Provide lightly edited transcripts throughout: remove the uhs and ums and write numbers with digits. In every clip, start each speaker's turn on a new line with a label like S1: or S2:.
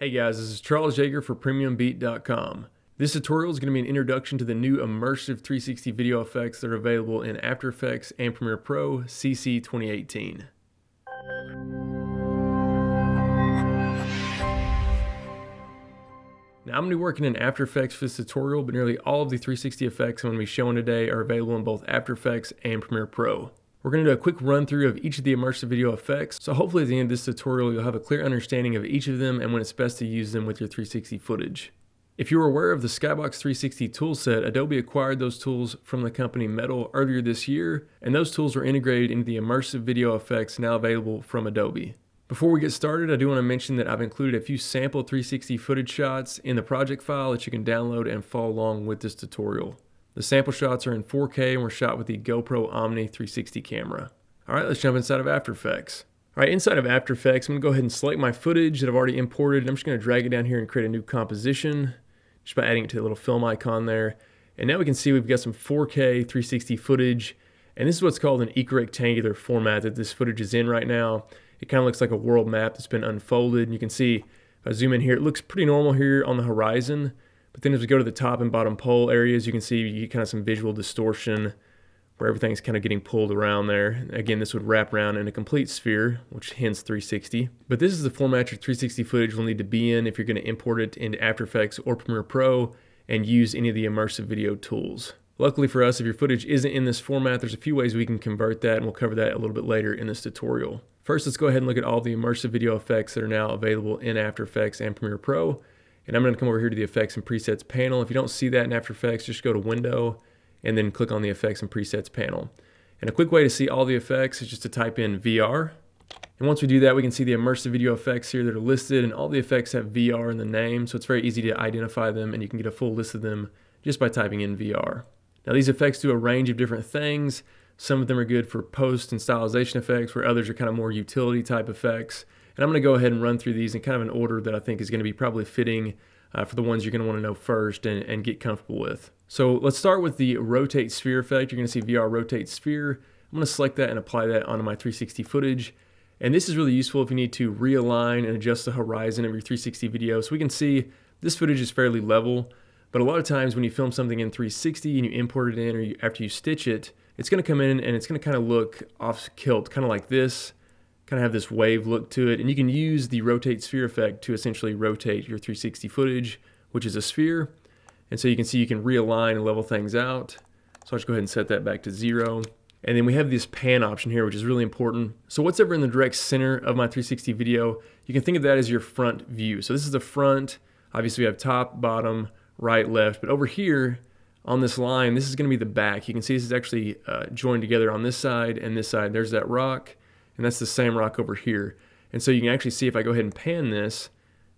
S1: Hey guys, this is Charles Yeager for PremiumBeat.com. This tutorial is going to be an introduction to the new immersive 360 video effects that are available in After Effects and Premiere Pro CC 2018. Now I'm going to be working in After Effects for this tutorial, but nearly all of the 360 effects I'm going to be showing today are available in both After Effects and Premiere Pro. We're going to do a quick run through of each of the immersive video effects, so hopefully at the end of this tutorial you'll have a clear understanding of each of them and when it's best to use them with your 360 footage. If you're aware of the Skybox 360 toolset, Adobe acquired those tools from the company Metal earlier this year, and those tools were integrated into the immersive video effects now available from Adobe. Before we get started, I do want to mention that I've included a few sample 360 footage shots in the project file that you can download and follow along with this tutorial. The sample shots are in 4K and were shot with the GoPro Omni 360 camera. Alright, let's jump inside of After Effects. Alright, inside of After Effects, I'm going to go ahead and select my footage that I've already imported. I'm just going to drag it down here and create a new composition just by adding it to the little film icon there. And now we can see we've got some 4K 360 footage, and this is what's called an equirectangular format that this footage is in right now. It kind of looks like a world map that's been unfolded, and you can see, if I zoom in here, it looks pretty normal here on the horizon. But then as we go to the top and bottom pole areas, you can see you get kind of some visual distortion where everything's kind of getting pulled around there. Again, this would wrap around in a complete sphere, which hence 360. But this is the format your 360 footage will need to be in if you're going to import it into After Effects or Premiere Pro and use any of the immersive video tools. Luckily for us, if your footage isn't in this format, there's a few ways we can convert that, and we'll cover that a little bit later in this tutorial. First, let's go ahead and look at all the immersive video effects that are now available in After Effects and Premiere Pro. And I'm going to come over here to the Effects and Presets panel. If you don't see that in After Effects, just go to Window and then click on the Effects and Presets panel. And a quick way to see all the effects is just to type in VR. And once we do that, we can see the immersive video effects here that are listed, and all the effects have VR in the name, so it's very easy to identify them, and you can get a full list of them just by typing in VR. Now these effects do a range of different things. Some of them are good for post and stylization effects, where others are kind of more utility type effects. And I'm going to go ahead and run through these in kind of an order that I think is going to be probably fitting for the ones you're going to want to know first and get comfortable with. So let's start with the rotate sphere effect. You're going to see VR rotate sphere. I'm going to select that and apply that onto my 360 footage. And this is really useful if you need to realign and adjust the horizon of your 360 video. So we can see this footage is fairly level, but a lot of times when you film something in 360 and you import it in, or after you stitch it, it's going to come in and it's going to kind of look off kilt, kind of like this. Kind of have this wave look to it, and you can use the rotate sphere effect to essentially rotate your 360 footage, which is a sphere. And so you can see you can realign and level things out. So I'll just go ahead and set that back to 0. And then we have this pan option here, which is really important. So what's ever in the direct center of my 360 video, you can think of that as your front view. So this is the front. Obviously we have top, bottom, right, left, but over here on this line, this is going to be the back. You can see this is actually joined together on this side and this side. There's that rock. And that's the same rock over here. And so you can actually see if I go ahead and pan this,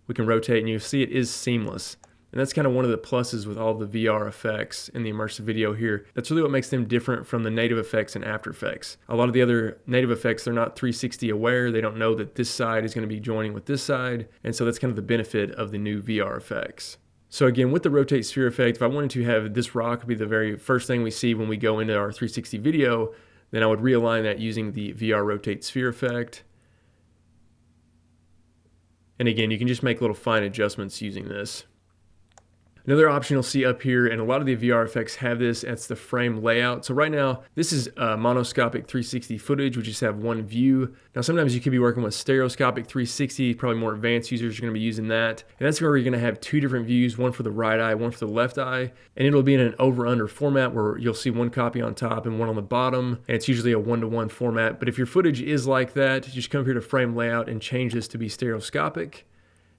S1: we can rotate and you see it is seamless. And that's kind of one of the pluses with all the VR effects in the immersive video here. That's really what makes them different from the native effects in After Effects. A lot of the other native effects, they're not 360 aware. They don't know that this side is going to be joining with this side. And so that's kind of the benefit of the new VR effects. So again, with the rotate sphere effect, if I wanted to have this rock be the very first thing we see when we go into our 360 video, then I would realign that using the VR rotate sphere effect. And again, you can just make little fine adjustments using this. Another option you'll see up here, and a lot of the VR effects have this, that's the frame layout. So right now, this is monoscopic 360 footage. We just have one view. Now sometimes you could be working with stereoscopic 360, probably more advanced users are going to be using that. And that's where you're going to have two different views, one for the right eye, one for the left eye. And it'll be in an over-under format where you'll see one copy on top and one on the bottom. And it's usually a 1-to-1 format. But if your footage is like that, you just come here to frame layout and change this to be stereoscopic.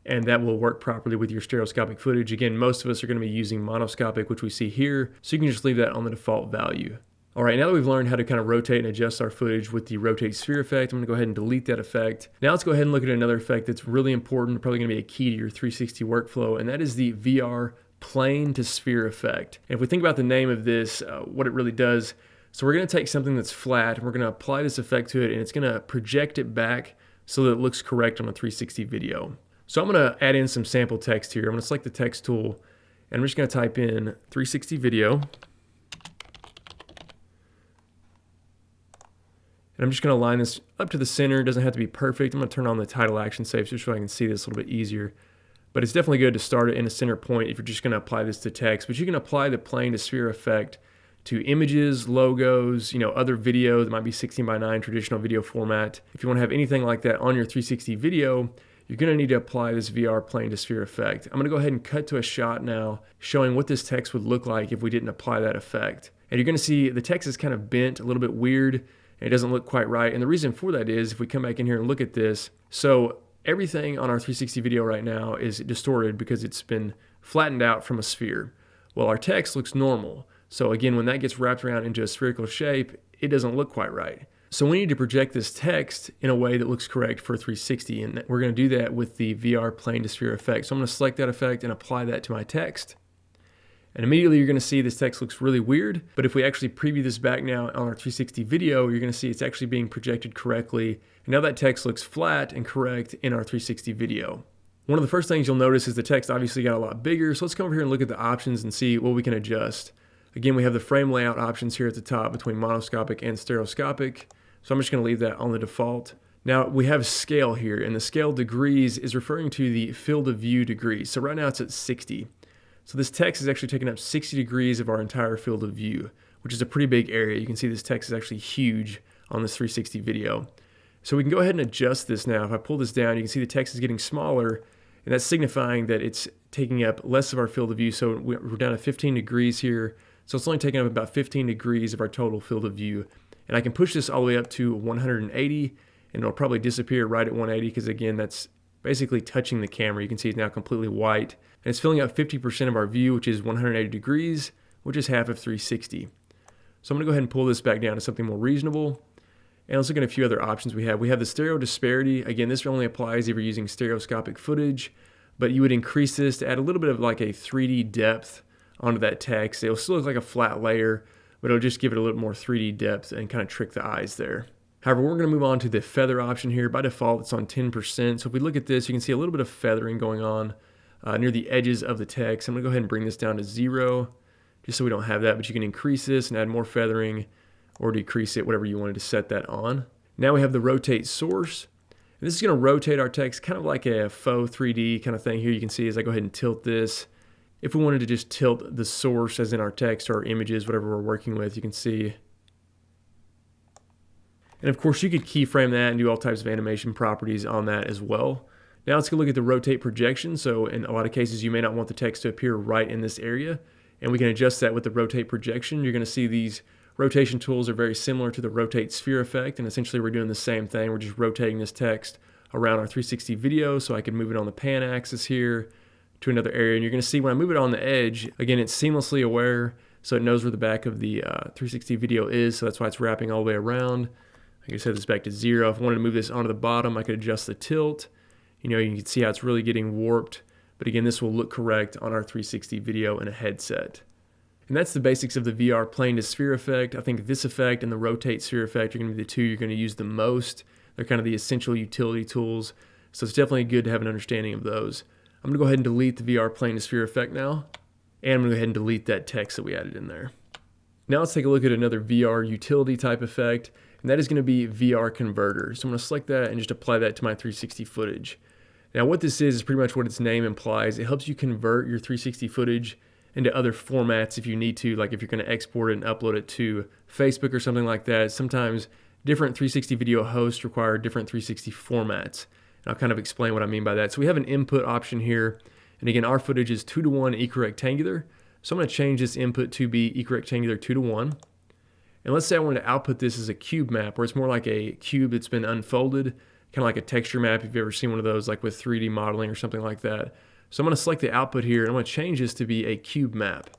S1: And that will work properly with your stereoscopic footage. Again, most of us are going to be using monoscopic, which we see here, so you can just leave that on the default value. All right, now that we've learned how to kind of rotate and adjust our footage with the rotate sphere effect, I'm going to go ahead and delete that effect. Now let's go ahead and look at another effect that's really important, probably going to be a key to your 360 workflow, and that is the VR plane to sphere effect. And if we think about the name of this, what it really does, so we're going to take something that's flat, and we're going to apply this effect to it, and it's going to project it back so that it looks correct on a 360 video. So I'm going to add in some sample text here. I'm going to select the text tool, and I'm just going to type in 360 video. And I'm just going to line this up to the center. It doesn't have to be perfect. I'm going to turn on the title action safe just so I can see this a little bit easier. but it's definitely good to start it in a center point if you're just going to apply this to text. But you can apply the plane to sphere effect to images, logos, other video that might be 16:9 traditional video format. If you want to have anything like that on your 360 video, you're going to need to apply this VR plane to sphere effect. I'm going to go ahead and cut to a shot now showing what this text would look like if we didn't apply that effect. And you're going to see the text is kind of bent, a little bit weird, and it doesn't look quite right. And the reason for that is, if we come back in here and look at this, so everything on our 360 video right now is distorted because it's been flattened out from a sphere. Well, our text looks normal. So again, when that gets wrapped around into a spherical shape, it doesn't look quite right. So we need to project this text in a way that looks correct for 360, and we're going to do that with the VR plane to sphere effect. So I'm going to select that effect and apply that to my text. And immediately you're going to see this text looks really weird, but if we actually preview this back now on our 360 video, you're going to see it's actually being projected correctly. And now that text looks flat and correct in our 360 video. One of the first things you'll notice is the text obviously got a lot bigger. So let's come over here and look at the options and see what we can adjust. Again, we have the frame layout options here at the top between monoscopic and stereoscopic. So I'm just going to leave that on the default. Now we have scale here, and the scale degrees is referring to the field of view degrees. So right now it's at 60. So this text is actually taking up 60 degrees of our entire field of view, which is a pretty big area. You can see this text is actually huge on this 360 video. So we can go ahead and adjust this now. If I pull this down, you can see the text is getting smaller, and that's signifying that it's taking up less of our field of view. So we're down to 15 degrees here. So it's only taking up about 15 degrees of our total field of view. And I can push this all the way up to 180, and it'll probably disappear right at 180 because, again, that's basically touching the camera. You can see it's now completely white. And it's filling up 50% of our view, which is 180 degrees, which is half of 360. So I'm going to go ahead and pull this back down to something more reasonable. And let's look at a few other options we have. We have the stereo disparity. Again, this only applies if you're using stereoscopic footage, but you would increase this to add a little bit of like a 3D depth onto that text. It'll still look like a flat layer, but it'll just give it a little more 3D depth and kind of trick the eyes there. However, we're going to move on to the feather option here. By default, it's on 10%. So if we look at this, you can see a little bit of feathering going on near the edges of the text. I'm going to go ahead and bring this down to 0, just so we don't have that, but you can increase this and add more feathering or decrease it, whatever you wanted to set that on. Now we have the rotate source. And this is going to rotate our text kind of like a faux 3D kind of thing here. You can see as I go ahead and tilt this. If we wanted to just tilt the source, as in our text or our images, whatever we're working with, you can see. And of course, you could keyframe that and do all types of animation properties on that as well. Now let's go look at the rotate projection. So in a lot of cases, you may not want the text to appear right in this area, and we can adjust that with the rotate projection. You're going to see these rotation tools are very similar to the rotate sphere effect, and essentially we're doing the same thing. We're just rotating this text around our 360 video, so I can move it on the pan axis here to another area. And you're going to see when I move it on the edge, again, it's seamlessly aware, so it knows where the back of the 360 video is, so that's why it's wrapping all the way around. I can set this back to 0. If I wanted to move this onto the bottom, I could adjust the tilt. You can see how it's really getting warped, but again, this will look correct on our 360 video in a headset. And that's the basics of the VR plane to sphere effect. I think this effect and the rotate sphere effect are going to be the two you're going to use the most. They're kind of the essential utility tools, so it's definitely good to have an understanding of those. I'm going to go ahead and delete the VR plane to sphere effect now, and I'm going to go ahead and delete that text that we added in there. Now let's take a look at another VR utility type effect, and that is going to be VR converter. So I'm going to select that and just apply that to my 360 footage. Now what this is pretty much what its name implies. It helps you convert your 360 footage into other formats if you need to, like if you're going to export it and upload it to Facebook or something like that. Sometimes different 360 video hosts require different 360 formats. And I'll kind of explain what I mean by that. So we have an input option here, and again, our footage is 2:1 equirectangular. So I'm going to change this input to be equirectangular 2:1. And let's say I wanted to output this as a cube map, where it's more like a cube that's been unfolded, kind of like a texture map if you've ever seen one of those, like with 3D modeling or something like that. So I'm going to select the output here, and I'm going to change this to be a cube map.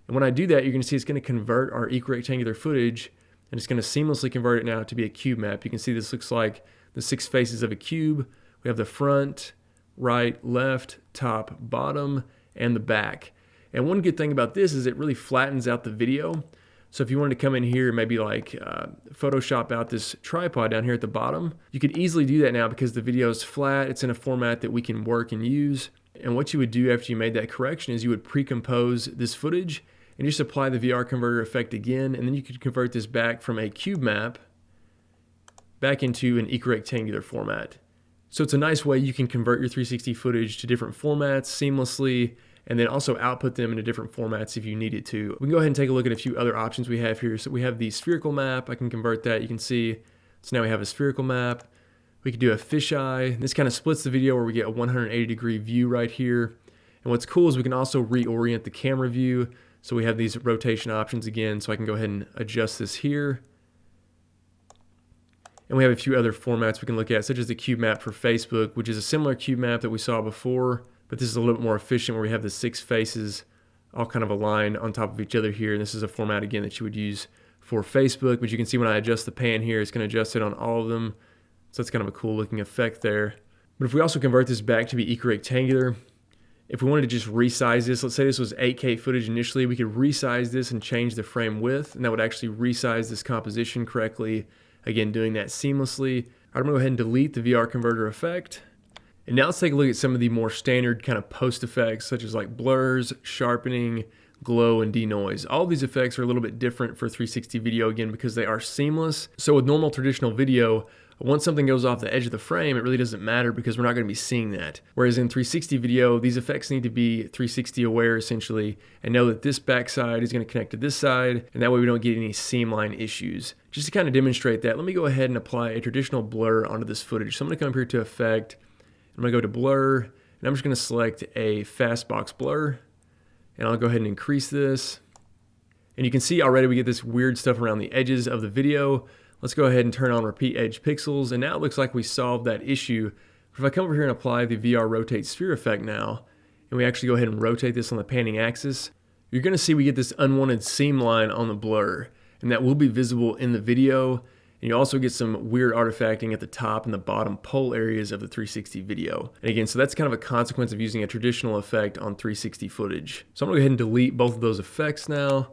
S1: And when I do that, you're going to see it's going to convert our equirectangular footage, and it's going to seamlessly convert it now to be a cube map. You can see this looks like the 6 faces of a cube. We have the front, right, left, top, bottom, and the back. And one good thing about this is it really flattens out the video. So if you wanted to come in here and maybe like Photoshop out this tripod down here at the bottom, you could easily do that now because the video is flat. It's in a format that we can work and use. And what you would do after you made that correction is you would pre-compose this footage and just apply the VR converter effect again, and then you could convert this back from a cube map back into an equirectangular format. So it's a nice way you can convert your 360 footage to different formats seamlessly, and then also output them into different formats if you needed to. We can go ahead and take a look at a few other options we have here. So we have the spherical map. I can convert that. You can see, so now we have a spherical map. We could do a fisheye. This kind of splits the video where we get a 180-degree view right here. And what's cool is we can also reorient the camera view. So we have these rotation options again. So I can go ahead and adjust this here. And we have a few other formats we can look at, such as the cube map for Facebook, which is a similar cube map that we saw before, but this is a little bit more efficient where we have the 6 faces all kind of aligned on top of each other here. And this is a format, again, that you would use for Facebook, but you can see when I adjust the pan here, it's going to adjust it on all of them. So that's kind of a cool looking effect there. But if we also convert this back to be equirectangular, if we wanted to just resize this, let's say this was 8K footage initially, we could resize this and change the frame width, and that would actually resize this composition correctly. Again, doing that seamlessly. I'm gonna go ahead and delete the VR converter effect. And now let's take a look at some of the more standard kind of post effects, such as like blurs, sharpening, glow, and denoise. All of these effects are a little bit different for 360 video, again, because they are seamless. So with normal traditional video, once something goes off the edge of the frame, it really doesn't matter because we're not going to be seeing that. Whereas in 360 video, these effects need to be 360 aware essentially, and know that this backside is going to connect to this side, and that way we don't get any seam line issues. Just to kind of demonstrate that, let me go ahead and apply a traditional blur onto this footage. So I'm going to come up here to Effect, I'm going to go to Blur, and I'm just going to select a Fastbox Blur, and I'll go ahead and increase this. And you can see already we get this weird stuff around the edges of the video. Let's go ahead and turn on Repeat Edge Pixels, and now it looks like we solved that issue. If I come over here and apply the VR Rotate Sphere effect now, and we actually go ahead and rotate this on the panning axis, you're going to see we get this unwanted seam line on the blur, and that will be visible in the video. And you also get some weird artifacting at the top and the bottom pole areas of the 360 video. And again, so that's kind of a consequence of using a traditional effect on 360 footage. So I'm going to go ahead and delete both of those effects now.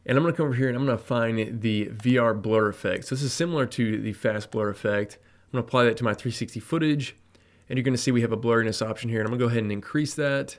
S1: And I'm going to come over here and I'm going to find the VR blur effect. So this is similar to the fast blur effect. I'm going to apply that to my 360 footage. And you're going to see we have a blurriness option here. And I'm going to go ahead and increase that.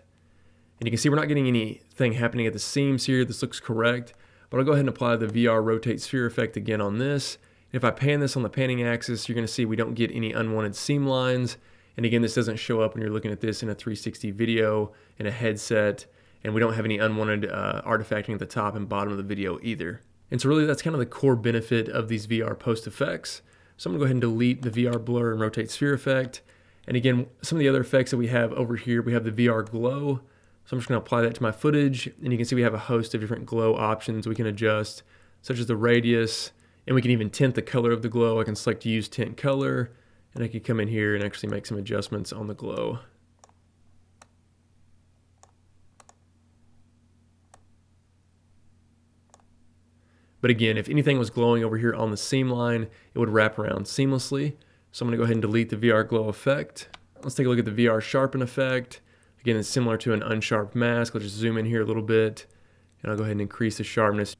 S1: And you can see we're not getting anything happening at the seams here. This looks correct. But I'll go ahead and apply the VR rotate sphere effect again on this. If I pan this on the panning axis, you're going to see we don't get any unwanted seam lines. And again, this doesn't show up when you're looking at this in a 360 video, in a headset, and we don't have any unwanted artifacting at the top and bottom of the video either. And so really that's kind of the core benefit of these VR post effects. So I'm going to go ahead and delete the VR blur and rotate sphere effect. And again, some of the other effects that we have over here, we have the VR glow. So I'm just going to apply that to my footage, and you can see we have a host of different glow options we can adjust, such as the radius. And we can even tint the color of the glow. I can select use tint color, and I can come in here and actually make some adjustments on the glow. But again, if anything was glowing over here on the seam line, it would wrap around seamlessly. So I'm going to go ahead and delete the VR glow effect. Let's take a look at the VR sharpen effect. Again, it's similar to an unsharp mask. Let's just zoom in here a little bit, and I'll go ahead and increase the sharpness.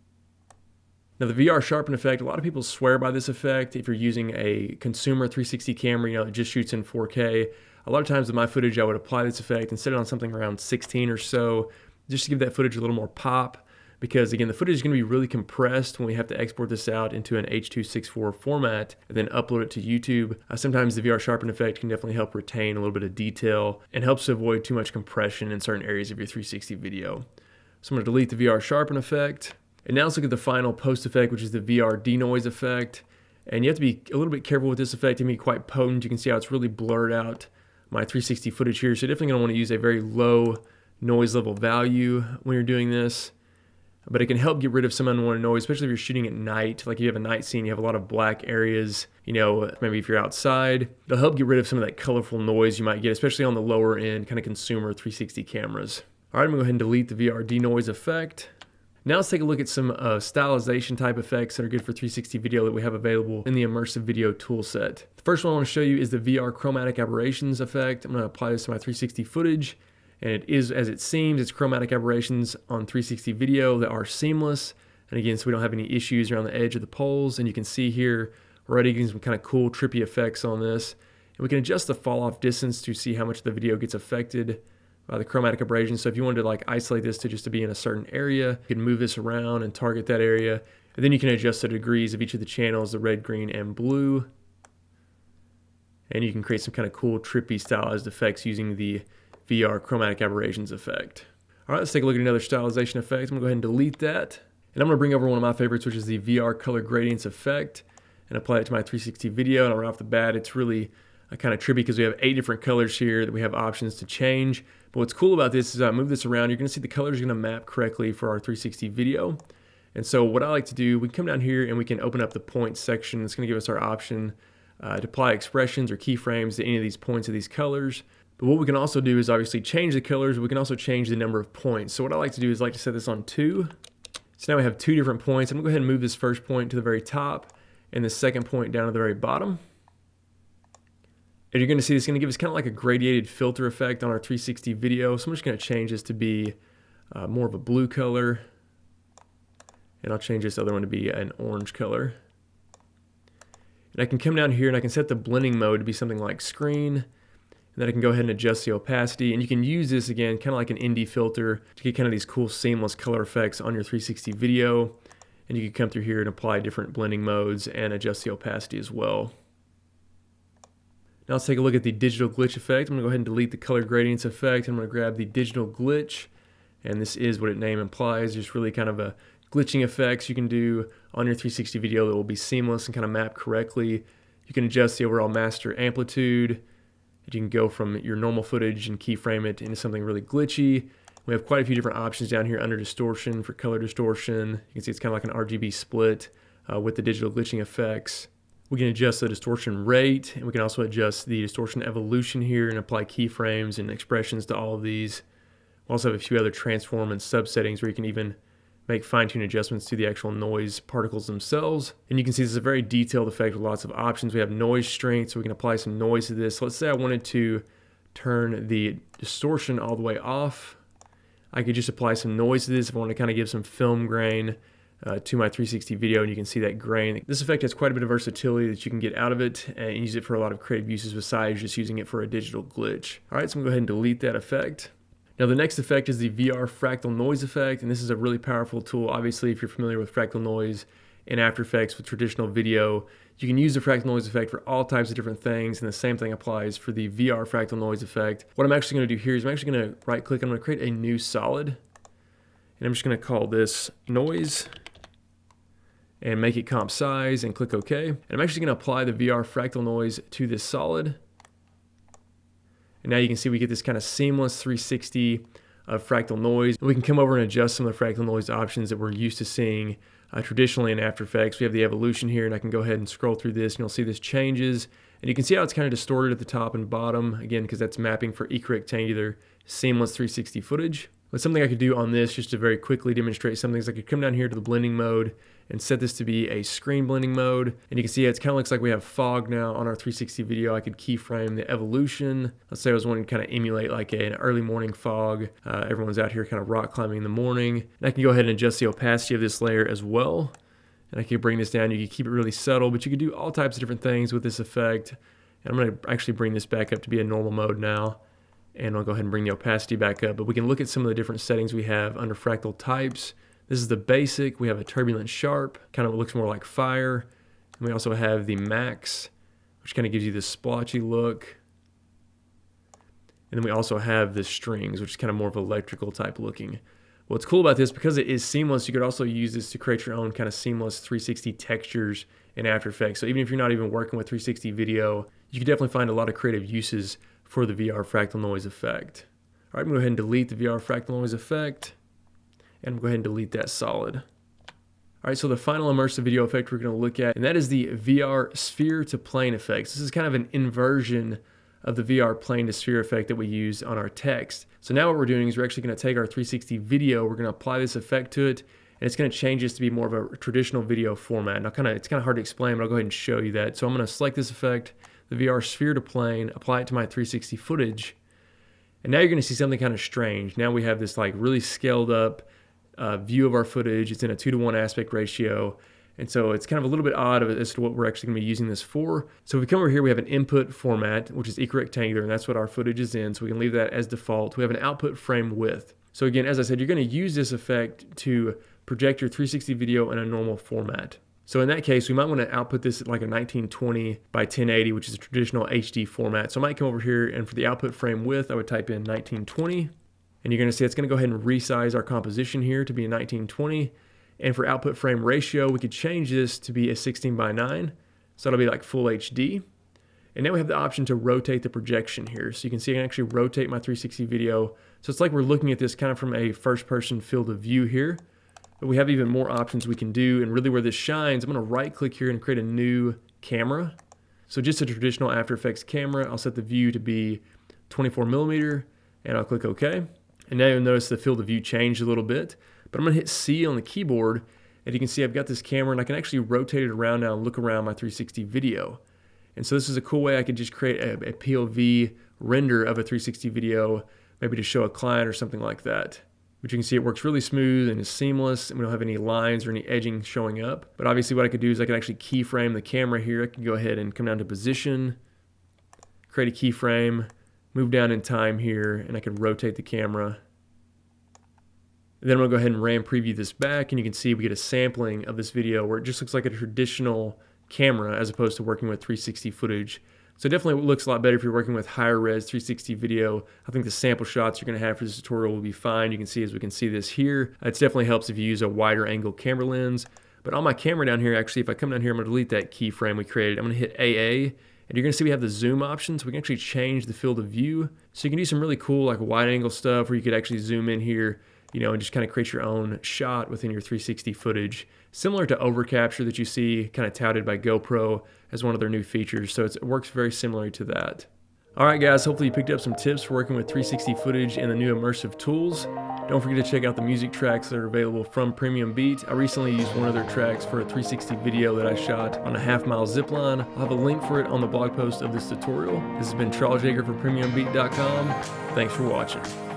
S1: Now the VR sharpen effect, a lot of people swear by this effect. If you're using a consumer 360 camera, it just shoots in 4K. A lot of times with my footage, I would apply this effect and set it on something around 16 or so, just to give that footage a little more pop. Because again, the footage is going to be really compressed when we have to export this out into an H.264 format and then upload it to YouTube. Sometimes the VR sharpen effect can definitely help retain a little bit of detail and helps to avoid too much compression in certain areas of your 360 video. So I'm going to delete the VR sharpen effect. And now let's look at the final post effect, which is the VR denoise effect. And you have to be a little bit careful with this effect. It can be quite potent. You can see how it's really blurred out my 360 footage here. So you're definitely going to want to use a very low noise level value when you're doing this. But it can help get rid of some unwanted noise, especially if you're shooting at night. Like you have a night scene, you have a lot of black areas, maybe if you're outside. It'll help get rid of some of that colorful noise you might get, especially on the lower end kind of consumer 360 cameras. All right, I'm going to go ahead and delete the VR denoise effect. Now let's take a look at some stylization type effects that are good for 360 video that we have available in the immersive video toolset. The first one I want to show you is the VR chromatic aberrations effect. I'm going to apply this to my 360 footage. And it is, as it seems, it's chromatic aberrations on 360 video that are seamless. And again, so we don't have any issues around the edge of the poles. And you can see here, we're already getting some kind of cool, trippy effects on this. And we can adjust the fall off distance to see how much the video gets affected by the chromatic aberration. So if you wanted to isolate this to just to be in a certain area, you can move this around and target that area. And then you can adjust the degrees of each of the channels, the red, green, and blue. And you can create some kind of cool, trippy, stylized effects using the VR chromatic aberrations effect. All right, let's take a look at another stylization effect. I'm gonna go ahead and delete that. And I'm gonna bring over one of my favorites, which is the VR color gradients effect, and apply it to my 360 video. And right off the bat, it's really kind of trippy because we have 8 different colors here that we have options to change. But what's cool about this is I move this around, you're gonna see the colors are gonna map correctly for our 360 video. And so what I like to do, we can come down here and we can open up the points section. It's gonna give us our option to apply expressions or keyframes to any of these points of these colors. But what we can also do is obviously change the colors, but we can also change the number of points. So what I like to do is I like to set this on 2. So now we have 2 different points. I'm gonna go ahead and move this first point to the very top and the second point down to the very bottom. And you're gonna see this is gonna give us kind of like a gradiated filter effect on our 360 video. So I'm just gonna change this to be more of a blue color. And I'll change this other one to be an orange color. And I can come down here and I can set the blending mode to be something like screen. And then I can go ahead and adjust the opacity. And you can use this again, kind of like an indie filter to get kind of these cool seamless color effects on your 360 video. And you can come through here and apply different blending modes and adjust the opacity as well. Now let's take a look at the digital glitch effect. I'm gonna go ahead and delete the color gradients effect. I'm gonna grab the digital glitch. And this is what its name implies. Just really kind of a glitching effects you can do on your 360 video that will be seamless and kind of map correctly. You can adjust the overall master amplitude. You can go from your normal footage and keyframe it into something really glitchy. We have quite a few different options down here under distortion for color distortion. You can see it's kind of like an RGB split with the digital glitching effects. We can adjust the distortion rate, and we can also adjust the distortion evolution here and apply keyframes and expressions to all of these. We also have a few other transform and subsettings where you can even make fine-tune adjustments to the actual noise particles themselves. And you can see this is a very detailed effect with lots of options. We have noise strength, so we can apply some noise to this. So let's say I wanted to turn the distortion all the way off. I could just apply some noise to this if I want to kind of give some film grain to my 360 video, and you can see that grain. This effect has quite a bit of versatility that you can get out of it and use it for a lot of creative uses besides just using it for a digital glitch. All right, so I'm gonna go ahead and delete that effect. Now the next effect is the VR fractal noise effect, and this is a really powerful tool. Obviously, if you're familiar with fractal noise in After Effects with traditional video, you can use the fractal noise effect for all types of different things, and the same thing applies for the VR fractal noise effect. What I'm actually gonna do here is I'm actually gonna right click, I'm gonna create a new solid, and I'm just gonna call this noise, and make it comp size, and click OK. And I'm actually gonna apply the VR fractal noise to this solid. And now you can see we get this kind of seamless 360 of fractal noise. And we can come over and adjust some of the fractal noise options that we're used to seeing traditionally in After Effects. We have the evolution here, and I can go ahead and scroll through this, and you'll see this changes. And you can see how it's kind of distorted at the top and bottom, again, because that's mapping for equirectangular seamless 360 footage. But something I could do on this, just to very quickly demonstrate something, is I could come down here to the blending mode and set this to be a screen blending mode. And you can see it kind of looks like we have fog now on our 360 video. I could keyframe the evolution. Let's say I was wanting to kind of emulate like an early morning fog. Everyone's out here kind of rock climbing in the morning. And I can go ahead and adjust the opacity of this layer as well. And I can bring this down. You can keep it really subtle, but you can do all types of different things with this effect. And I'm going to actually bring this back up to be a normal mode now. And I'll go ahead and bring the opacity back up. But we can look at some of the different settings we have under fractal types. This is the basic. We have a turbulent sharp, kind of looks more like fire. And we also have the max, which kind of gives you this splotchy look. And then we also have the strings, which is kind of more of electrical type looking. What's cool about this, because it is seamless, you could also use this to create your own kind of seamless 360 textures in After Effects. So even if you're not even working with 360 video, you can definitely find a lot of creative uses for the VR fractal noise effect. All right, I'm gonna go ahead and delete the VR fractal noise effect, and I'm gonna go ahead and delete that solid. All right, so the final immersive video effect we're gonna look at, and that is the VR sphere to plane effects. This is kind of an inversion of the VR plane to sphere effect that we use on our text. So now what we're doing is we're actually gonna take our 360 video, we're gonna apply this effect to it, and it's gonna change this to be more of a traditional video format. Now it's kind of hard to explain, but I'll go ahead and show you that. So I'm gonna select this effect, the VR sphere to plane, apply it to my 360 footage, and now you're gonna see something kind of strange. Now we have this like really scaled up view of our footage. It's in a 2:1 aspect ratio. And so it's kind of a little bit odd as to what we're actually gonna be using this for. So if we come over here, we have an input format, which is equirectangular, and that's what our footage is in. So we can leave that as default. We have an output frame width. So again, as I said, you're gonna use this effect to project your 360 video in a normal format. So in that case, we might want to output this at like a 1920 by 1080, which is a traditional HD format. So I might come over here, and for the output frame width, I would type in 1920. And you're going to see it's going to go ahead and resize our composition here to be a 1920. And for output frame ratio, we could change this to be a 16 by 9. So it'll be like full HD. And now we have the option to rotate the projection here. So you can see I can actually rotate my 360 video. So it's like we're looking at this kind of from a first person field of view here. But we have even more options we can do, and really where this shines, I'm going to right click here and create a new camera. So just a traditional After Effects camera, I'll set the view to be 24 millimeter, and I'll click OK. And now you'll notice the field of view changed a little bit, but I'm going to hit C on the keyboard, and you can see I've got this camera, and I can actually rotate it around now and look around my 360 video. And so this is a cool way I could just create a POV render of a 360 video, maybe to show a client or something like that. But you can see it works really smooth and is seamless, and we don't have any lines or any edging showing up. But obviously what I could do is I could actually keyframe the camera here. I can go ahead and come down to position, create a keyframe, move down in time here, and I could rotate the camera. And then I'm gonna go ahead and RAM preview this back, and you can see we get a sampling of this video where it just looks like a traditional camera as opposed to working with 360 footage. So it definitely looks a lot better if you're working with higher res 360 video. I think the sample shots you're going to have for this tutorial will be fine. You can see, as we can see this here, it definitely helps if you use a wider angle camera lens. But on my camera down here, actually, if I come down here, I'm going to delete that keyframe we created. I'm going to hit AA, and you're going to see we have the zoom option, so we can actually change the field of view. So you can do some really cool like wide angle stuff where you could actually zoom in here, you know, and just kind of create your own shot within your 360 footage. Similar to overcapture that you see kind of touted by GoPro as one of their new features. So it works very similarly to that. All right, guys, hopefully you picked up some tips for working with 360 footage and the new immersive tools. Don't forget to check out the music tracks that are available from PremiumBeat. I recently used one of their tracks for a 360 video that I shot on a half-mile zipline. I'll have a link for it on the blog post of this tutorial. This has been Charles Yeager for PremiumBeat.com. Thanks for watching.